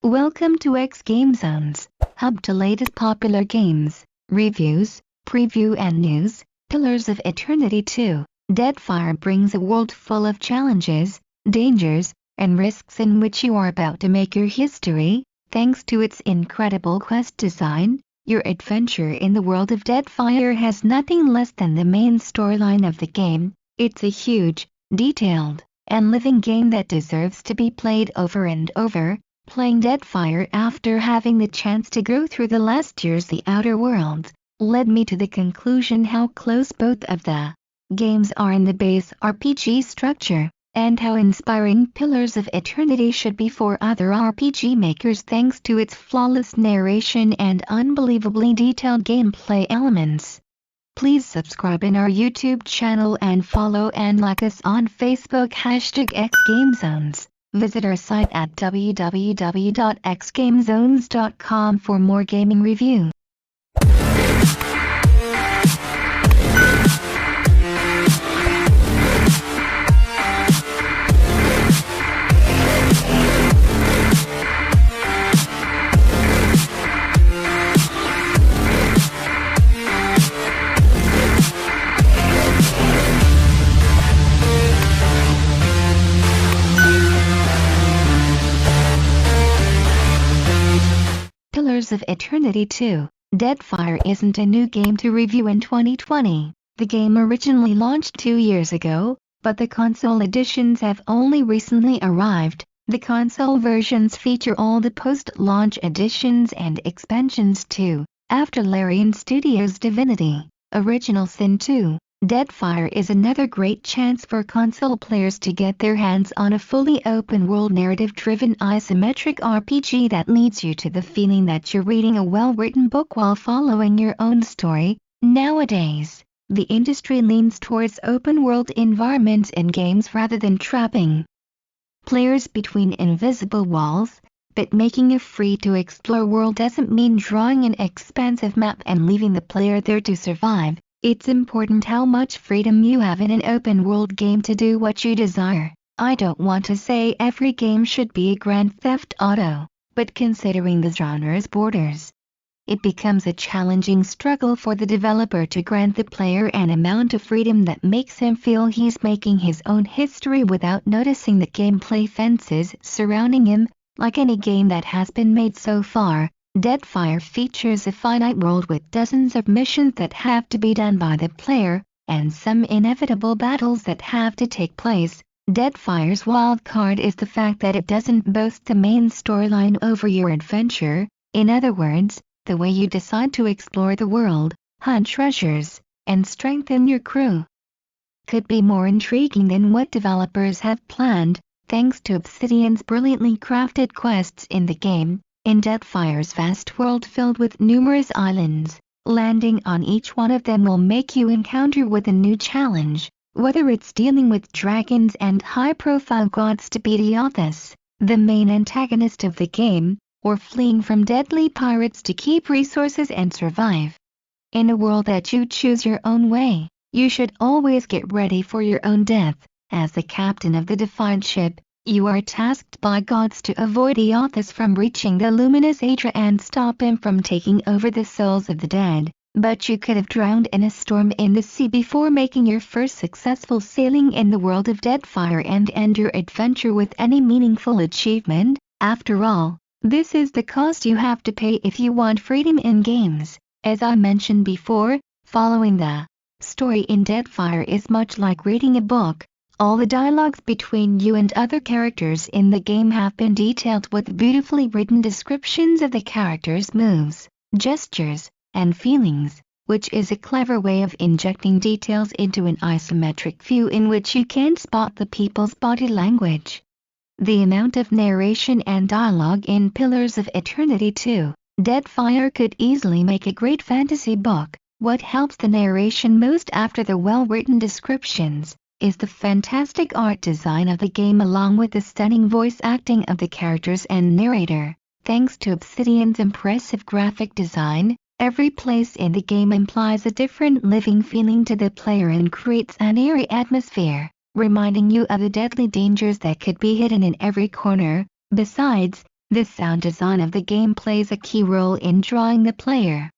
Welcome to xGameZones, hub to latest popular games, reviews, preview and news. Pillars of Eternity 2, Deadfire brings a world full of challenges, dangers, and risks in which you are about to make your history. Thanks to its incredible quest design, your adventure in the world of Deadfire has nothing less than the main storyline of the game. It's a huge, detailed, and living game that deserves to be played over and over. Playing Deadfire after having the chance to go through the last year's The Outer Worlds led me to the conclusion how close both of the games are in the base RPG structure, and how inspiring Pillars of Eternity should be for other RPG makers thanks to its flawless narration and unbelievably detailed gameplay elements. Please subscribe in our YouTube channel and follow and like us on Facebook #xGameZones. Visit our site at www.xgamezones.com for more gaming review. Pillars of Eternity 2, Deadfire isn't a new game to review in 2020. The game originally launched 2 years ago, but the console editions have only recently arrived. The console versions feature all the post-launch editions and expansions too. After Larian Studios' Divinity: Original Sin 2, Deadfire is another great chance for console players to get their hands on a fully open-world narrative-driven isometric RPG that leads you to the feeling that you're reading a well-written book while following your own story. Nowadays, the industry leans towards open-world environments in games rather than trapping players between invisible walls, but making a free-to-explore world doesn't mean drawing an expansive map and leaving the player there to survive. It's important how much freedom you have in an open-world game to do what you desire. I don't want to say every game should be a Grand Theft Auto, but considering the genre's borders, it becomes a challenging struggle for the developer to grant the player an amount of freedom that makes him feel he's making his own history without noticing the gameplay fences surrounding him. Like any game that has been made so far, Deadfire features a finite world with dozens of missions that have to be done by the player, and some inevitable battles that have to take place. Deadfire's wild card is the fact that it doesn't boast the main storyline over your adventure. In other words, the way you decide to explore the world, hunt treasures, and strengthen your crew could be more intriguing than what developers have planned. Thanks to Obsidian's brilliantly crafted quests in the game, in Deadfire's vast world filled with numerous islands, landing on each one of them will make you encounter with a new challenge. Whether it's dealing with dragons and high-profile gods to beat Iothas, the main antagonist of the game, or fleeing from deadly pirates to keep resources and survive in a world that you choose your own way, you should always get ready for your own death. As the captain of the Defiant ship, you are tasked by gods to avoid Iothas from reaching the luminous Aedra and stop him from taking over the souls of the dead. But you could have drowned in a storm in the sea before making your first successful sailing in the world of Deadfire and end your adventure with any meaningful achievement. After all, this is the cost you have to pay if you want freedom in games. As I mentioned before, following the story in Deadfire is much like reading a book. All the dialogues between you and other characters in the game have been detailed with beautifully written descriptions of the characters' moves, gestures, and feelings, which is a clever way of injecting details into an isometric view in which you can't spot the people's body language. The amount of narration and dialogue in Pillars of Eternity 2, Deadfire could easily make a great fantasy book. What helps the narration most after the well-written descriptions is the fantastic art design of the game along with the stunning voice acting of the characters and narrator. Thanks to Obsidian's impressive graphic design, every place in the game implies a different living feeling to the player and creates an eerie atmosphere, reminding you of the deadly dangers that could be hidden in every corner. Besides, The sound design of the game plays a key role in drawing the player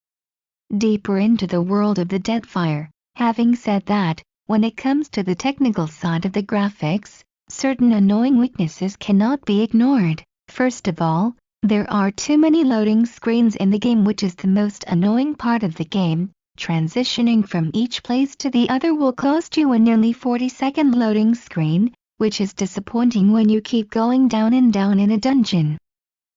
deeper into the world of the Deadfire. Having said that, when it comes to the technical side of the graphics, certain annoying weaknesses cannot be ignored. First of all, there are too many loading screens in the game, which is the most annoying part of the game. Transitioning from each place to the other will cost you a nearly 40-second loading screen, which is disappointing when you keep going down and down in a dungeon.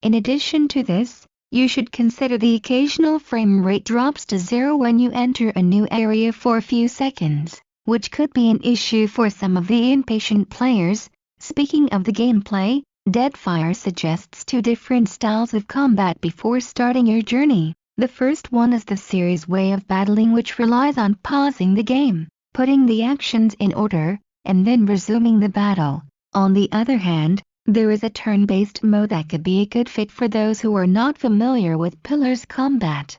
In addition to this, you should consider the occasional frame rate drops to zero when you enter a new area for a few seconds, which could be an issue for some of the impatient players. Speaking of the gameplay, Deadfire suggests two different styles of combat before starting your journey. The first one is the series way of battling, which relies on pausing the game, putting the actions in order, and then resuming the battle. On the other hand, there is a turn-based mode that could be a good fit for those who are not familiar with Pillar's combat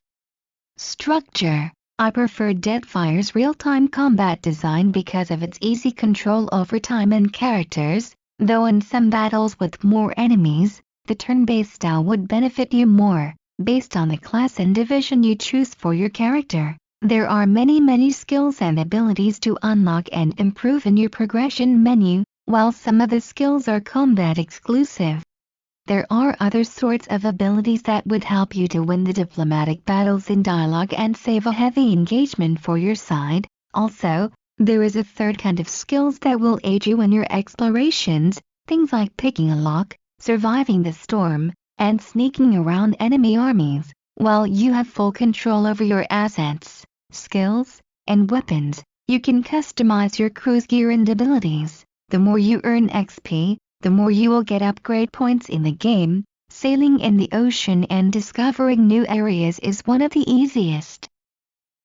structure. I prefer Deadfire's real-time combat design because of its easy control over time and characters, though in some battles with more enemies, the turn-based style would benefit you more. Based on the class and division you choose for your character, there are many skills and abilities to unlock and improve in your progression menu. While some of the skills are combat exclusive, there are other sorts of abilities that would help you to win the diplomatic battles in dialogue and save a heavy engagement for your side. Also, there is a third kind of skills that will aid you in your explorations, things like picking a lock, surviving the storm, and sneaking around enemy armies. While you have full control over your assets, skills, and weapons, you can customize your crew's gear and abilities. The more you earn XP, the more you will get upgrade points in the game. Sailing in the ocean and discovering new areas is one of the easiest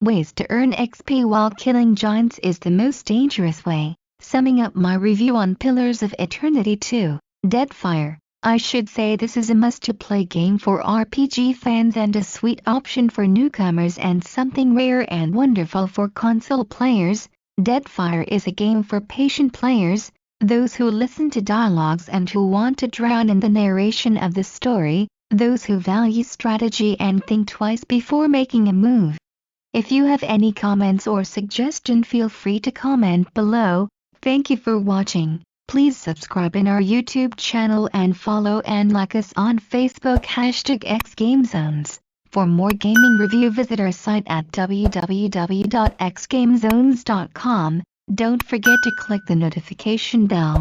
ways to earn XP, while killing giants is the most dangerous way. Summing up my review on Pillars of Eternity 2, Deadfire, I should say this is a must-to-play game for RPG fans and a sweet option for newcomers and something rare and wonderful for console players. Deadfire is a game for patient players, those who listen to dialogues and who want to drown in the narration of the story, those who value strategy and think twice before making a move. If you have any comments or suggestion, feel free to comment below. Thank you for watching. Please subscribe in our YouTube channel and follow and like us on Facebook #xGameZones. For more gaming review, visit our site at www.xgamezones.com. Don't forget to click the notification bell.